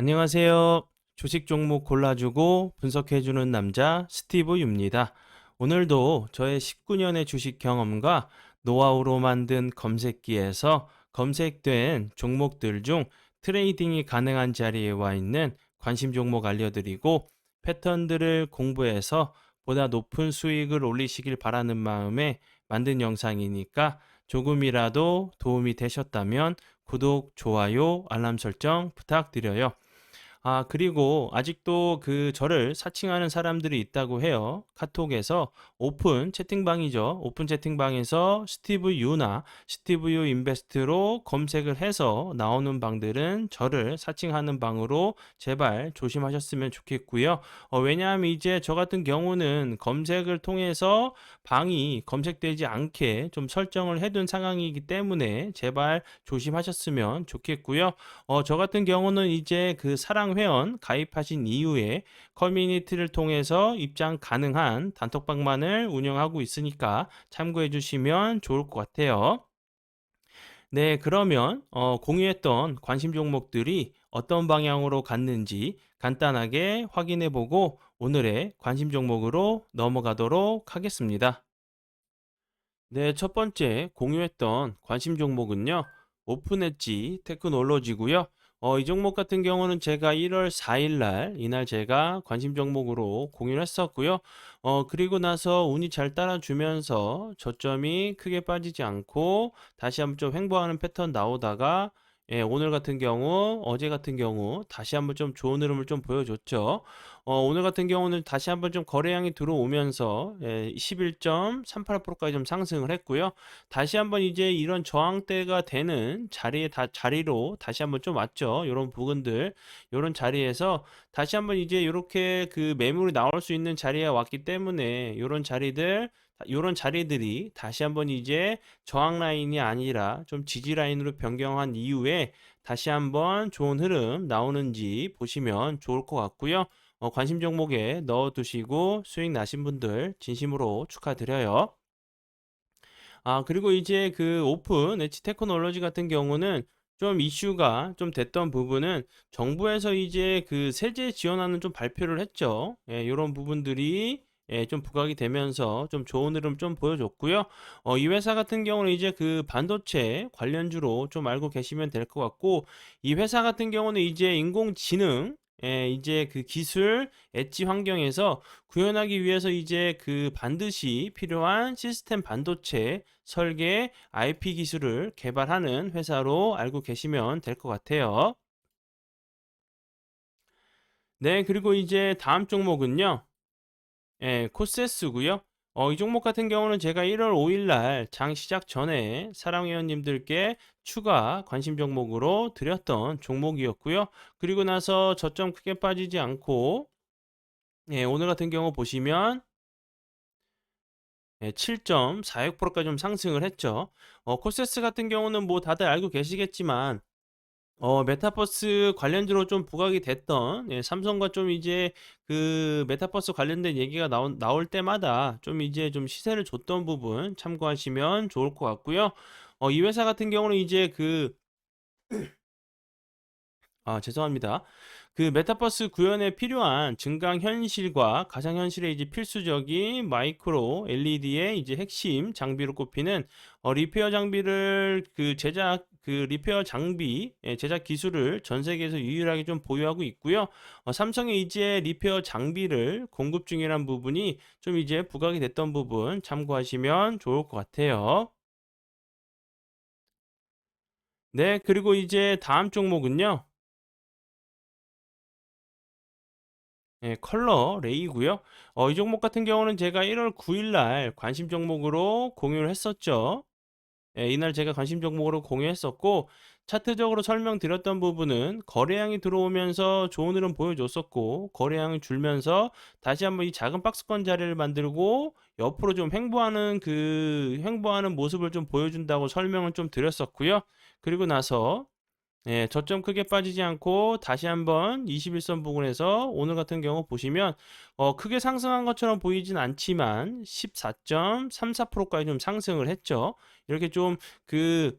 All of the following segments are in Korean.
안녕하세요. 주식 종목 골라주고 분석해주는 남자 스티브 유입니다. 오늘도 저의 19년의 주식 경험과 노하우로 만든 검색기에서 검색된 종목들 중 트레이딩이 가능한 자리에 와 있는 관심 종목 알려드리고 패턴들을 공부해서 보다 높은 수익을 올리시길 바라는 마음에 만든 영상이니까 조금이라도 도움이 되셨다면 구독, 좋아요, 알람 설정 부탁드려요. 그리고 아직도 저를 사칭하는 사람들이 있다고 해요. 카톡에서 오픈 채팅방이죠. 오픈 채팅방에서 스티브 유나 스티브 유 인베스트로 검색을 해서 나오는 방들은 저를 사칭하는 방으로 제발 조심하셨으면 좋겠고요. 왜냐하면 이제 저 같은 경우는 검색을 통해서 방이 검색되지 않게 좀 설정을 해둔 상황이기 때문에 제발 조심하셨으면 좋겠고요. 저 같은 경우는 이제 사랑 회원 가입하신 이후에 커뮤니티를 통해서 입장 가능한 단톡방만을 운영하고 있으니까 참고해 주시면 좋을 것 같아요. 네, 그러면 공유했던 관심 종목들이 어떤 방향으로 갔는지 간단하게 확인해 보고 오늘의 관심 종목으로 넘어가도록 하겠습니다. 네, 첫 번째 공유했던 관심 종목은요. 오픈 엣지 테크놀로지고요. 이 종목 같은 경우는 제가 1월 4일 날 이날 제가 관심 종목으로 공유를 했었고요. 그리고 나서 운이 잘 따라주면서 저점이 크게 빠지지 않고 다시 한번 좀 횡보하는 패턴 나오다가 오늘 같은 경우, 어제 같은 경우 다시 한번 좀 좋은 흐름을 좀 보여줬죠. 오늘 같은 경우는 다시 한번 좀 거래량이 들어오면서 11.38%까지 좀 상승을 했고요. 다시 한번 이제 이런 저항대가 되는 자리로 다시 한번 좀 왔죠. 요런 부분들, 요런 자리에서 다시 한번 이제 요렇게 매물이 나올 수 있는 자리에 왔기 때문에 요런 자리들이 다시 한번 이제 저항 라인이 아니라 좀 지지 라인으로 변경한 이후에 다시 한번 좋은 흐름 나오는지 보시면 좋을 것 같고요. 관심 종목에 넣어 두시고 수익 나신 분들 진심으로 축하드려요. 그리고 이제 오픈 엣지 테크놀로지 같은 경우는 좀 이슈가 좀 됐던 부분은 정부에서 이제 세제 지원안을 좀 발표를 했죠. 예, 요런 부분들이 좀 부각이 되면서 좀 좋은 흐름 좀 보여줬고요. 이 회사 같은 경우는 이제 반도체 관련주로 좀 알고 계시면 될 것 같고, 이 회사 같은 경우는 이제 인공지능 이제 기술 엣지 환경에서 구현하기 위해서 이제 반드시 필요한 시스템 반도체 설계 IP 기술을 개발하는 회사로 알고 계시면 될 것 같아요. 네, 그리고 이제 다음 종목은요. 코세스고요. 이 종목 같은 경우는 제가 1월 5일 날 장 시작 전에 사랑회원님들께 추가 관심 종목으로 드렸던 종목이었고요. 그리고 나서 저점 크게 빠지지 않고 오늘 같은 경우 보시면 7.46%까지 좀 상승을 했죠. 코세스 같은 경우는 뭐 다들 알고 계시겠지만 메타버스 관련주로 좀 부각이 됐던 삼성과 좀 이제 메타버스 관련된 얘기가 나올 때마다 좀 이제 좀 시세를 줬던 부분 참고하시면 좋을 것 같고요. 이 회사 같은 경우는 이제 죄송합니다. 메타버스 구현에 필요한 증강현실과 가상현실의 이제 필수적인 마이크로 LED의 이제 핵심 장비로 꼽히는 리페어 장비를 리페어 장비 제작 기술을 전 세계에서 유일하게 좀 보유하고 있고요. 삼성이 이제 리페어 장비를 공급 중이란 부분이 좀 이제 부각이 됐던 부분 참고하시면 좋을 것 같아요. 네, 그리고 이제 다음 종목은요. 컬러 레이고요. 이 종목 같은 경우는 제가 1월 9일 날 관심 종목으로 공유를 했었죠. 이날 제가 관심 종목으로 공유했었고 차트적으로 설명드렸던 부분은 거래량이 들어오면서 좋은 흐름 보여줬었고 거래량이 줄면서 다시 한번 이 작은 박스권 자리를 만들고 옆으로 좀 횡보하는 모습을 좀 보여준다고 설명을 좀 드렸었고요. 그리고 나서 저점 크게 빠지지 않고 다시 한번 21선 부근에서 오늘 같은 경우 보시면 크게 상승한 것처럼 보이진 않지만 14.34%까지 좀 상승을 했죠. 이렇게 좀 그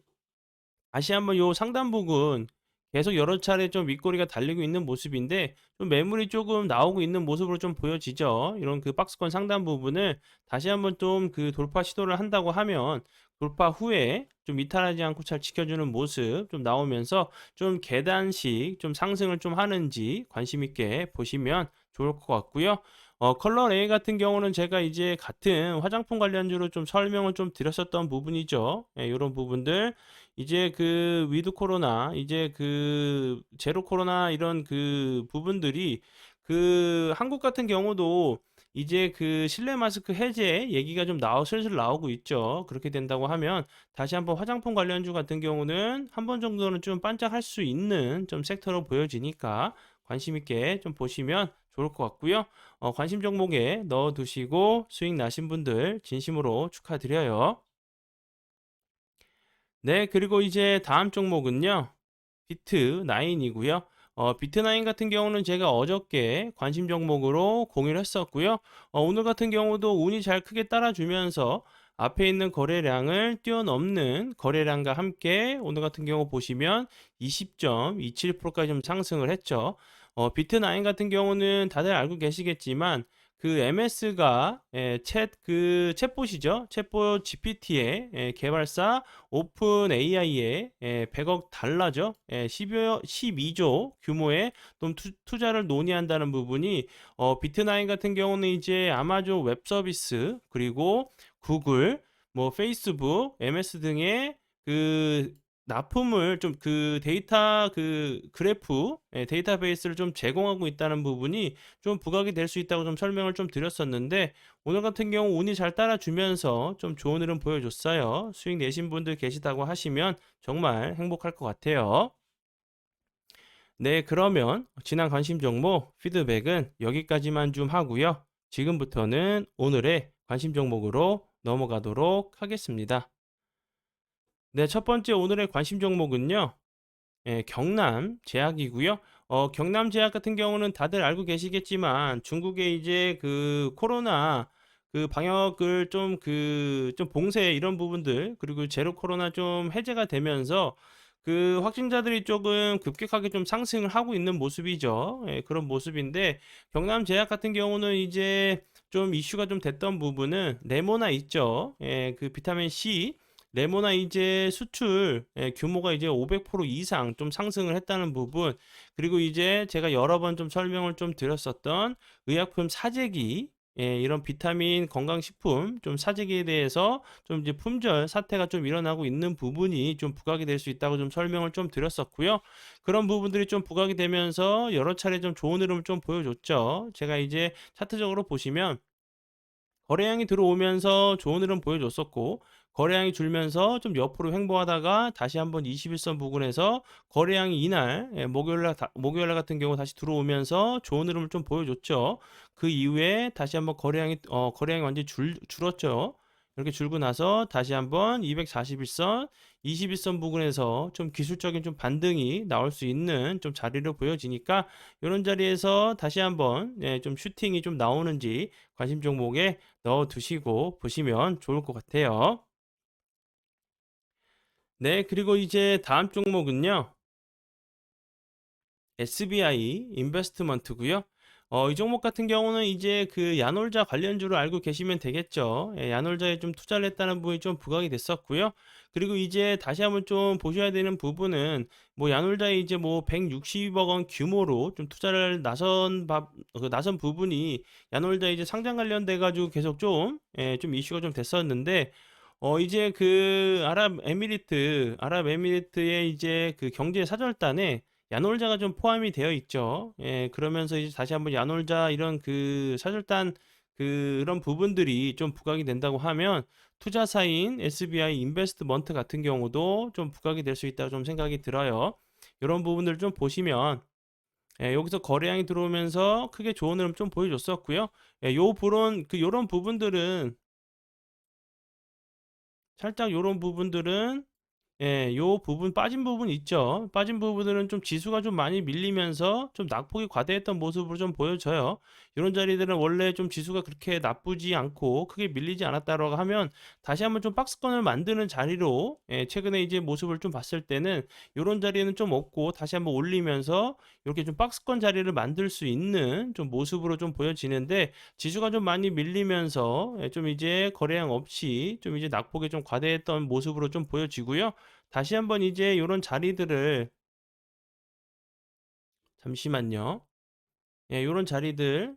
다시 한번 요 상단 부근 계속 여러 차례 좀 윗꼬리가 달리고 있는 모습인데 좀 매물이 조금 나오고 있는 모습으로 좀 보여지죠. 이런 그 박스권 상단 부분을 다시 한번 좀 그 돌파 시도를 한다고 하면 돌파 후에 좀 이탈하지 않고 잘 지켜주는 모습 좀 나오면서 좀 계단식 좀 상승을 좀 하는지 관심 있게 보시면 좋을 것 같고요. 컬러 A 같은 경우는 제가 이제 같은 화장품 관련주로 좀 설명을 좀 드렸었던 부분이죠. 예, 요런 부분들 이제 그 위드 코로나 이제 그 제로 코로나 이런 그 부분들이 그 한국 같은 경우도 이제 그 실내 마스크 해제 얘기가 좀 슬슬 나오고 있죠. 그렇게 된다고 하면 다시 한번 화장품 관련주 같은 경우는 한 번 정도는 좀 반짝할 수 있는 좀 섹터로 보여지니까 관심 있게 좀 보시면 좋을 것 같고요. 관심 종목에 넣어 두시고 수익 나신 분들 진심으로 축하드려요. 네, 그리고 이제 다음 종목은요. 비트9이고요. 비트9 같은 경우는 제가 어저께 관심 종목으로 공유를 했었고요. 오늘 같은 경우도 운이 잘 크게 따라주면서 앞에 있는 거래량을 뛰어넘는 거래량과 함께 오늘 같은 경우 보시면 20.27%까지 좀 상승을 했죠. 비트9 같은 경우는 다들 알고 계시겠지만 그 MS가 챗봇이죠. 챗봇 GPT의 개발사 오픈 AI에 100억 달러죠. 12조 규모의 좀 투자를 논의한다는 부분이 비트나인 같은 경우는 이제 아마존 웹 서비스 그리고 구글, 뭐 페이스북, MS 등의 그 납품을 좀 그 데이터 그 그래프 데이터베이스를 좀 제공하고 있다는 부분이 좀 부각이 될 수 있다고 좀 설명을 좀 드렸었는데 오늘 같은 경우 운이 잘 따라주면서 좀 좋은 흐름 보여줬어요. 수익 내신 분들 계시다고 하시면 정말 행복할 것 같아요. 네, 그러면 지난 관심 종목 피드백은 여기까지만 좀 하고요. 지금부터는 오늘의 관심 종목으로 넘어가도록 하겠습니다. 네, 첫 번째 오늘의 관심 종목은요. 경남 제약이고요. 경남 제약 같은 경우는 다들 알고 계시겠지만 중국의 이제 그 코로나 그 방역을 좀 봉쇄 이런 부분들 그리고 제로 코로나 좀 해제가 되면서 그 확진자들이 조금 급격하게 좀 상승을 하고 있는 모습이죠. 예, 그런 모습인데 경남 제약 같은 경우는 이제 좀 이슈가 좀 됐던 부분은 레모나 있죠. 예, 그 비타민 C 레모나 이제 수출 규모가 이제 500% 이상 좀 상승을 했다는 부분 그리고 이제 제가 여러 번 좀 설명을 좀 드렸었던 의약품 사재기 이런 비타민 건강식품 좀 사재기에 대해서 좀 이제 품절 사태가 좀 일어나고 있는 부분이 좀 부각이 될 수 있다고 좀 설명을 좀 드렸었고요. 그런 부분들이 좀 부각이 되면서 여러 차례 좀 좋은 흐름을 좀 보여줬죠. 제가 이제 차트적으로 보시면 거래량이 들어오면서 좋은 흐름 보여줬었고 거래량이 줄면서 좀 옆으로 횡보하다가 다시 한번 21선 부근에서 거래량이 이날 목요일날 같은 경우 다시 들어오면서 좋은 흐름을 좀 보여줬죠. 그 이후에 다시 한번 거래량이 완전히 줄었죠. 이렇게 줄고 나서 다시 한번 241선, 21선 부근에서 좀 기술적인 좀 반등이 나올 수 있는 좀 자리로 보여지니까 이런 자리에서 다시 한번 좀 슈팅이 좀 나오는지 관심 종목에 넣어 두시고 보시면 좋을 것 같아요. 네, 그리고 이제 다음 종목은요. SBI 인베스트먼트고요. 이 종목 같은 경우는 이제 그 야놀자 관련주로 알고 계시면 되겠죠. 야놀자에 좀 투자를 했다는 부분이 좀 부각이 됐었고요. 그리고 이제 다시 한번 좀 보셔야 되는 부분은 뭐 야놀자에 이제 뭐 160억 원 규모로 좀 투자를 나선 부분이 야놀자 이제 상장 관련돼 가지고 계속 좀 이슈가 좀 됐었는데 이제 그 아랍에미리트의 이제 그 경제 사절단에 야놀자가 좀 포함이 되어 있죠. 예, 그러면서 이제 다시 한번 야놀자 이런 그 사절단 그런 부분들이 좀 부각이 된다고 하면 투자사인 SBI 인베스트먼트 같은 경우도 좀 부각이 될 수 있다고 좀 생각이 들어요. 이런 부분들 좀 보시면 여기서 거래량이 들어오면서 크게 좋은 흐름 좀 보여줬었고요. 요런 부분들은 살짝 요런 부분들은 예, 요 부분 빠진 부분 있죠. 빠진 부분들은 좀 지수가 좀 많이 밀리면서 좀 낙폭이 과대했던 모습으로 좀 보여져요. 이런 자리들은 원래 좀 지수가 그렇게 나쁘지 않고 크게 밀리지 않았다라고 하면 다시 한번 좀 박스권을 만드는 자리로 예, 최근에 이제 모습을 좀 봤을 때는 요런 자리는 좀 없고 다시 한번 올리면서 이렇게 좀 박스권 자리를 만들 수 있는 좀 모습으로 좀 보여지는데 지수가 좀 많이 밀리면서 예, 좀 이제 거래량 없이 좀 이제 낙폭이 좀 과대했던 모습으로 좀 보여지고요. 다시 한번 이제 요런 자리들을 잠시만요. 예, 요런 자리들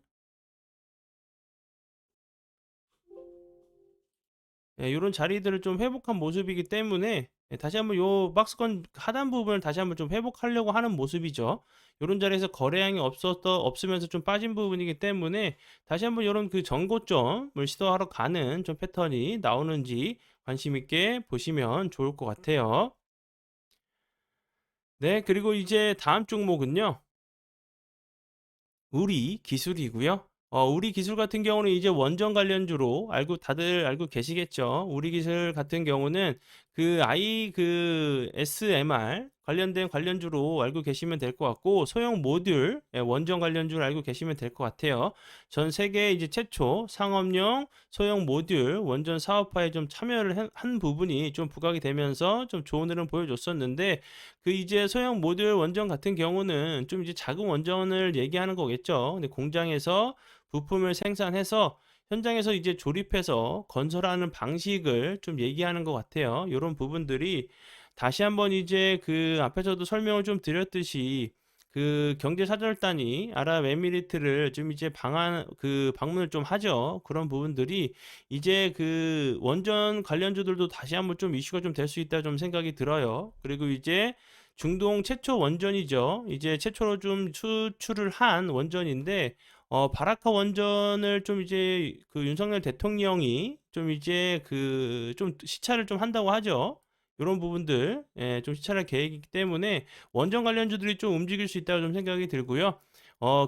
예, 요런 자리들을 좀 회복한 모습이기 때문에 예, 다시 한번 요 박스권 하단 부분을 다시 한번 좀 회복하려고 하는 모습이죠. 요런 자리에서 거래량이 없으면서 좀 빠진 부분이기 때문에 다시 한번 요런 그 전고점을 시도하러 가는 좀 패턴이 나오는지 관심 있게 보시면 좋을 것 같아요. 네, 그리고 이제 다음 종목은요. 우리 기술이고요. 우리 기술 같은 경우는 이제 원전 관련주로 다들 알고 계시겠죠. 우리 기술 같은 경우는 그 SMR 관련된 관련주로 알고 계시면 될 것 같고 소형 모듈 원전 관련주를 알고 계시면 될 것 같아요. 전 세계 이제 최초 상업용 소형 모듈 원전 사업화에 좀 참여를 한 부분이 좀 부각이 되면서 좀 좋은 흐름 보여줬었는데 그 이제 소형 모듈 원전 같은 경우는 좀 이제 작은 원전을 얘기하는 거겠죠. 근데 공장에서 부품을 생산해서 현장에서 이제 조립해서 건설하는 방식을 좀 얘기하는 것 같아요. 이런 부분들이 다시 한번 이제 그 앞에서도 설명을 좀 드렸듯이 그 경제사절단이 아랍에미리트를 좀 이제 방문을 좀 하죠. 그런 부분들이 이제 그 원전 관련주들도 다시 한번 좀 이슈가 좀 될 수 있다 좀 생각이 들어요. 그리고 이제 중동 최초 원전이죠. 이제 최초로 좀 수출을 한 원전인데 바라카 원전을 좀 이제 그 윤석열 대통령이 좀 이제 그 좀 시찰을 좀 한다고 하죠. 이런 부분들 예, 좀 시찰할 계획이기 때문에 원전 관련주들이 좀 움직일 수 있다고 좀 생각이 들고요.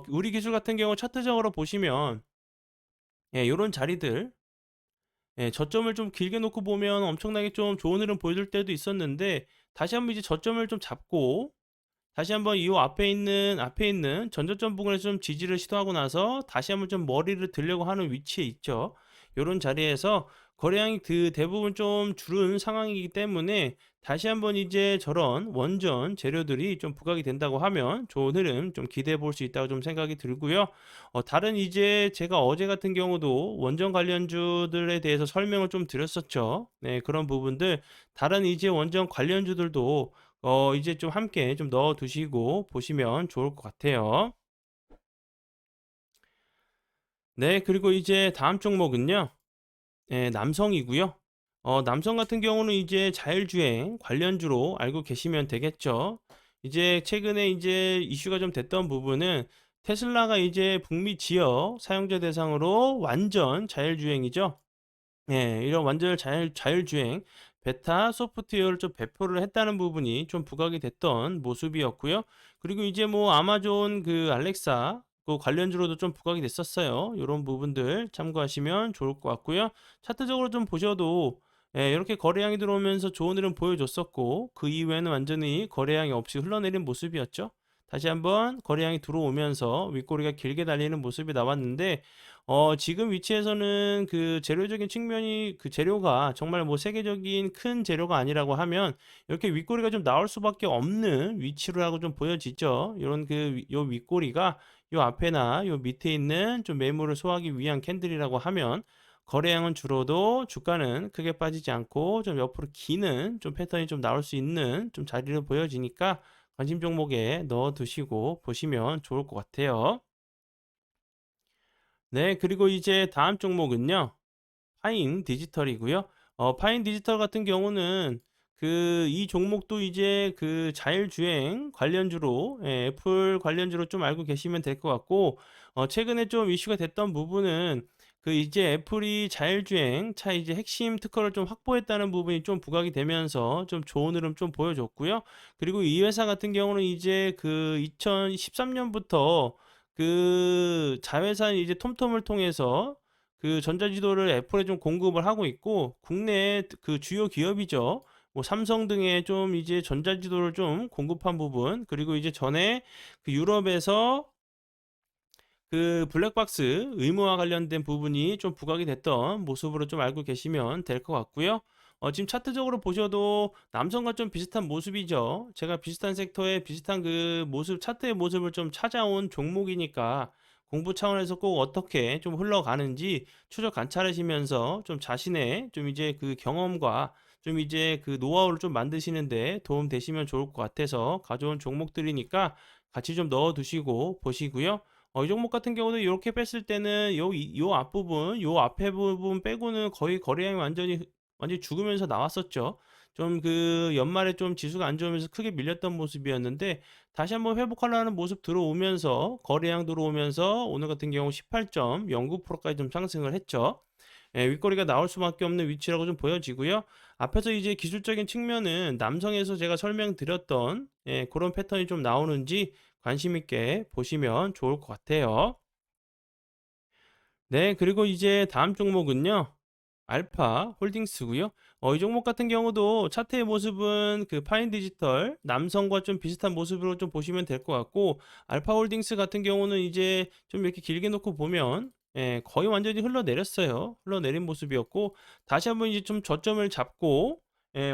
우리 기술 같은 경우 차트적으로 보시면 예, 요런 자리들 예, 저점을 좀 길게 놓고 보면 엄청나게 좀 좋은 흐름 보여줄 때도 있었는데 다시 한번 이제 저점을 좀 잡고 다시 한번 이 앞에 있는 전저점 부분에서 좀 지지를 시도하고 나서 다시 한번 좀 머리를 들려고 하는 위치에 있죠. 요런 자리에서 거래량이 그 대부분 좀 줄은 상황이기 때문에 다시 한번 이제 저런 원전 재료들이 좀 부각이 된다고 하면 좋은 흐름 좀 기대해 볼 수 있다고 좀 생각이 들고요. 다른 이제 제가 어제 같은 경우도 원전 관련주들에 대해서 설명을 좀 드렸었죠. 네, 그런 부분들 다른 이제 원전 관련주들도 이제 좀 함께 좀 넣어 두시고 보시면 좋을 것 같아요. 네, 그리고 이제 다음 종목은요. 예, 남성이고요. 남성 같은 경우는 이제 자율주행 관련주로 알고 계시면 되겠죠. 이제 최근에 이제 이슈가 좀 됐던 부분은 테슬라가 이제 북미 지역 사용자 대상으로 완전 자율주행이죠. 예, 이런 완전 자율주행 베타 소프트웨어를 좀 배포를 했다는 부분이 좀 부각이 됐던 모습이었고요. 그리고 이제 뭐 아마존 그 알렉사 그 관련주로도 좀 부각이 됐었어요. 이런 부분들 참고하시면 좋을 것 같고요. 차트적으로 좀 보셔도 예, 이렇게 거래량이 들어오면서 좋은 흐름 보여줬었고 그 이후에는 완전히 거래량이 없이 흘러내린 모습이었죠. 다시 한번 거래량이 들어오면서 윗꼬리가 길게 달리는 모습이 나왔는데 지금 위치에서는 그 재료적인 측면이 그 재료가 정말 뭐 세계적인 큰 재료가 아니라고 하면 이렇게 윗꼬리가 좀 나올 수밖에 없는 위치로라고 좀 보여지죠. 이런 요 윗꼬리가 요 앞에나 요 밑에 있는 좀 매물을 소화하기 위한 캔들이라고 하면 거래량은 줄어도 주가는 크게 빠지지 않고 좀 옆으로 기는 좀 패턴이 좀 나올 수 있는 좀 자리로 보여지니까 관심 종목에 넣어 두시고 보시면 좋을 것 같아요. 네, 그리고 이제 다음 종목은요. 파인 디지털이고요. 파인 디지털 같은 경우는 이 종목도 이제 그 자율주행 관련주로 애플 관련주로 좀 알고 계시면 될 것 같고 최근에 좀 이슈가 됐던 부분은 그 이제 애플이 자율주행 차 이제 핵심 특허를 좀 확보했다는 부분이 좀 부각이 되면서 좀 좋은 흐름 좀 보여줬고요. 그리고 이 회사 같은 경우는 이제 그 2013년부터 그 자회사인 이제 톰톰을 통해서 그 전자지도를 애플에 좀 공급을 하고 있고 국내 그 주요 기업이죠. 뭐 삼성 등의 좀 이제 전자지도를 좀 공급한 부분, 그리고 이제 전에 그 유럽에서 그 블랙박스 의무화 관련된 부분이 좀 부각이 됐던 모습으로 좀 알고 계시면 될 것 같고요. 지금 차트적으로 보셔도 남성과 좀 비슷한 모습이죠. 제가 비슷한 섹터에 비슷한 그 모습, 차트의 모습을 좀 찾아온 종목이니까 공부 차원에서 꼭 어떻게 좀 흘러가는지 추적 관찰하시면서 좀 자신의 좀 이제 그 경험과 좀 이제 그 노하우를 좀 만드시는데 도움 되시면 좋을 것 같아서 가져온 종목들이니까 같이 좀 넣어 두시고 보시고요. 이 종목 같은 경우는 이렇게 뺐을 때는 요 앞부분, 요 앞에 부분 빼고는 거의 거래량이 완전히 죽으면서 나왔었죠. 좀 그 연말에 좀 지수가 안 좋으면서 크게 밀렸던 모습이었는데 다시 한번 회복하려는 모습 들어오면서 거래량 들어오면서 오늘 같은 경우 18.09%까지 좀 상승을 했죠. 윗꼬리가 나올 수밖에 없는 위치라고 좀 보여지고요. 앞에서 이제 기술적인 측면은 남성에서 제가 설명드렸던 그런 패턴이 좀 나오는지 관심 있게 보시면 좋을 것 같아요. 네, 그리고 이제 다음 종목은요. 알파 홀딩스고요. 이 종목 같은 경우도 차트의 모습은 그 파인 디지털 남성과 좀 비슷한 모습으로 좀 보시면 될 것 같고, 알파 홀딩스 같은 경우는 이제 좀 이렇게 길게 놓고 보면 거의 완전히 흘러내렸어요. 흘러내린 모습이었고, 다시 한번 이제 좀 저점을 잡고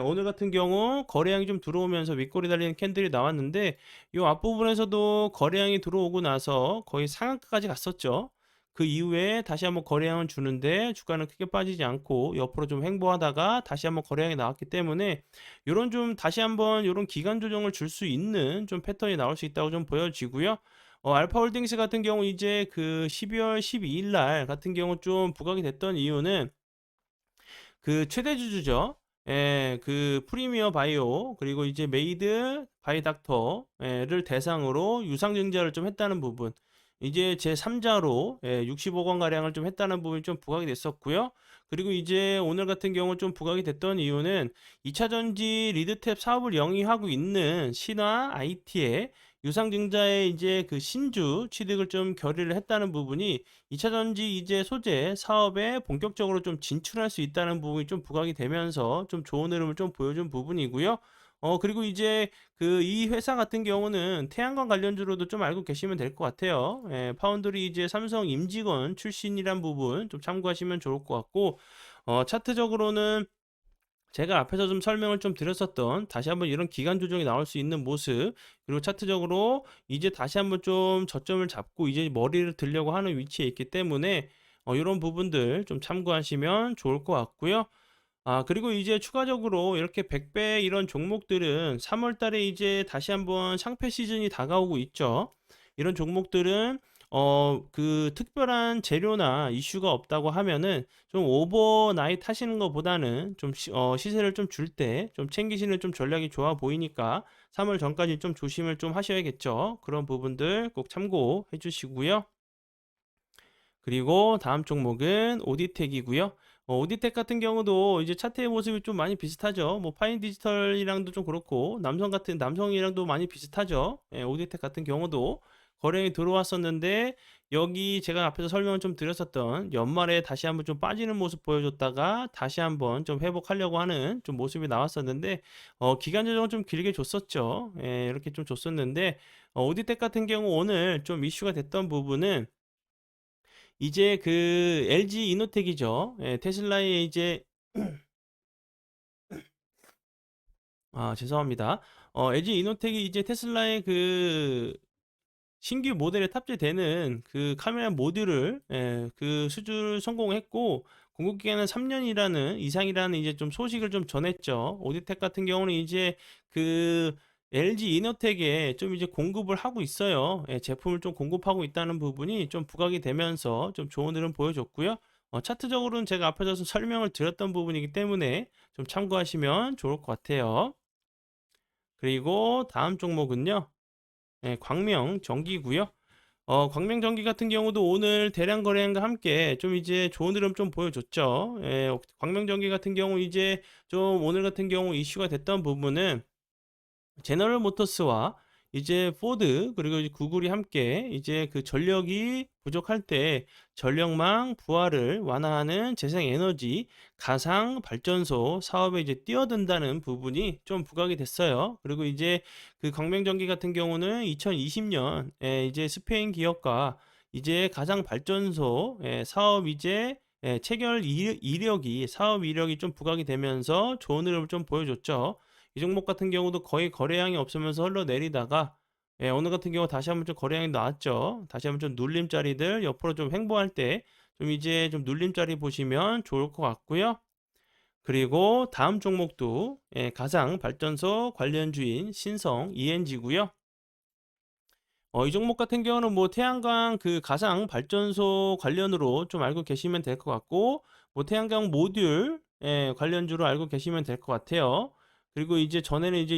오늘 같은 경우 거래량이 좀 들어오면서 윗꼬리 달리는 캔들이 나왔는데, 이 앞부분에서도 거래량이 들어오고 나서 거의 상한가까지 갔었죠. 그 이후에 다시 한번 거래량을 주는데 주가는 크게 빠지지 않고 옆으로 좀 횡보하다가 다시 한번 거래량이 나왔기 때문에 요런 좀 다시 한번 요런 기간 조정을 줄 수 있는 좀 패턴이 나올 수 있다고 좀 보여지고요. 알파홀딩스 같은 경우 이제 그 12월 12일 날 같은 경우 좀 부각이 됐던 이유는 그 최대 주주죠. 그 프리미어 바이오 그리고 이제 메이드 바이 닥터를 대상으로 유상 증자를 좀 했다는 부분. 이제 제 3자로 65억 원 가량을 좀 했다는 부분이 좀 부각이 됐었고요. 그리고 이제 오늘 같은 경우 좀 부각이 됐던 이유는 2차 전지 리드탭 사업을 영위하고 있는 신화 IT의 유상증자의 이제 그 신주 취득을 좀 결의를 했다는 부분이 2차 전지 이제 소재 사업에 본격적으로 좀 진출할 수 있다는 부분이 좀 부각이 되면서 좀 좋은 흐름을 좀 보여준 부분이고요. 그리고 이제 그 이 회사 같은 경우는 태양광 관련주로도 좀 알고 계시면 될 것 같아요. 파운드리 이제 삼성 임직원 출신이란 부분 좀 참고하시면 좋을 것 같고, 차트적으로는 제가 앞에서 좀 설명을 좀 드렸었던 다시 한번 이런 기간 조정이 나올 수 있는 모습, 그리고 차트적으로 이제 다시 한번 좀 저점을 잡고 이제 머리를 들려고 하는 위치에 있기 때문에 이런 부분들 좀 참고하시면 좋을 것 같고요. 그리고 이제 추가적으로 이렇게 100배 이런 종목들은 3월 달에 이제 다시 한번 상패 시즌이 다가오고 있죠. 이런 종목들은 그 특별한 재료나 이슈가 없다고 하면은 좀 오버나잇 하시는 것보다는 좀 시세를 좀 줄 때 좀 챙기시는 좀 전략이 좋아 보이니까 3월 전까지 좀 조심을 좀 하셔야겠죠. 그런 부분들 꼭 참고해 주시고요. 그리고 다음 종목은 오디텍이고요. 오디텍 같은 경우도 이제 차트의 모습이 좀 많이 비슷하죠. 뭐 파인 디지털이랑도 좀 그렇고 남성이랑도 많이 비슷하죠. 오디텍 같은 경우도 거래이 들어왔었는데 여기 제가 앞에서 설명을 좀 드렸었던 연말에 다시 한번 좀 빠지는 모습 보여줬다가 다시 한번 좀 회복하려고 하는 좀 모습이 나왔었는데 기간 조정을 좀 길게 줬었죠. 이렇게 좀 줬었는데 오디텍 같은 경우 오늘 좀 이슈가 됐던 부분은 이제 그 LG 이노텍이죠. 테슬라의 이제 죄송합니다. LG 이노텍이 이제 테슬라의 그 신규 모델에 탑재되는 그 카메라 모듈을 그 수주를 성공했고 공급 기간은 3년이라는 이상이라는 이제 좀 소식을 좀 전했죠. 오디텍 같은 경우는 이제 그 LG 이노텍에 좀 이제 공급을 하고 있어요. 제품을 좀 공급하고 있다는 부분이 좀 부각이 되면서 좀 좋은 흐름 보여줬고요. 차트적으로는 제가 앞에서 설명을 드렸던 부분이기 때문에 좀 참고하시면 좋을 것 같아요. 그리고 다음 종목은요. 광명 전기고요. 광명 전기 같은 경우도 오늘 대량 거래량과 함께 좀 이제 좋은 흐름 좀 보여줬죠. 광명 전기 같은 경우 이제 좀 오늘 같은 경우 이슈가 됐던 부분은 제너럴 모터스와 이제 포드 그리고 이제 구글이 함께 이제 그 전력이 부족할 때 전력망 부하를 완화하는 재생에너지 가상 발전소 사업에 이제 뛰어든다는 부분이 좀 부각이 됐어요. 그리고 이제 그 광명전기 같은 경우는 2020년에 이제 스페인 기업과 이제 가상 발전소 사업 이제 체결 이력이 사업 이력이 좀 부각이 되면서 좋은 흐름을 좀 보여줬죠. 이 종목 같은 경우도 거의 거래량이 없으면서 흘러내리다가 오늘 같은 경우 다시 한번 좀 거래량이 나왔죠. 다시 한번 좀 눌림자리들 옆으로 좀 횡보할 때 좀 이제 좀 눌림자리 보시면 좋을 것 같고요. 그리고 다음 종목도 가상 발전소 관련주인 신성 ENG고요. 이 종목 같은 경우는 뭐 태양광 그 가상 발전소 관련으로 좀 알고 계시면 될 것 같고, 뭐 태양광 모듈 관련주로 알고 계시면 될 것 같아요. 그리고 이제 전에는 이제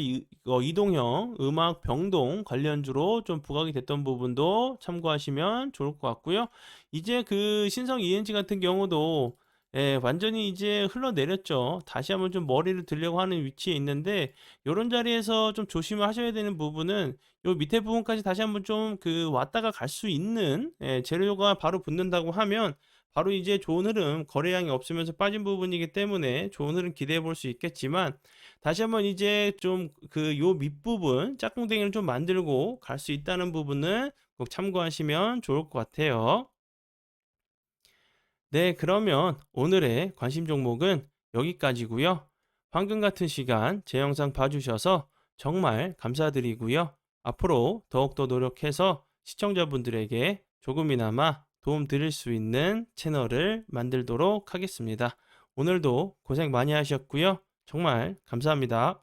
이동형 음악 병동 관련주로 좀 부각이 됐던 부분도 참고하시면 좋을 것 같고요. 이제 그 신성 ENG 같은 경우도 완전히 이제 흘러내렸죠. 다시 한번 좀 머리를 들려고 하는 위치에 있는데, 요런 자리에서 좀 조심하셔야 되는 부분은 요 밑에 부분까지 다시 한번 좀 그 왔다가 갈 수 있는 재료가 바로 붙는다고 하면 바로 이제 좋은 흐름, 거래량이 없으면서 빠진 부분이기 때문에 좋은 흐름 기대해 볼 수 있겠지만, 다시 한번 이제 좀 그 요 밑부분 짝꿍댕이를 좀 만들고 갈 수 있다는 부분은 꼭 참고하시면 좋을 것 같아요. 네, 그러면 오늘의 관심 종목은 여기까지고요. 방금 같은 시간 제 영상 봐주셔서 정말 감사드리고요. 앞으로 더욱더 노력해서 시청자분들에게 조금이나마 도움 드릴 수 있는 채널을 만들도록 하겠습니다. 오늘도 고생 많이 하셨고요. 정말 감사합니다.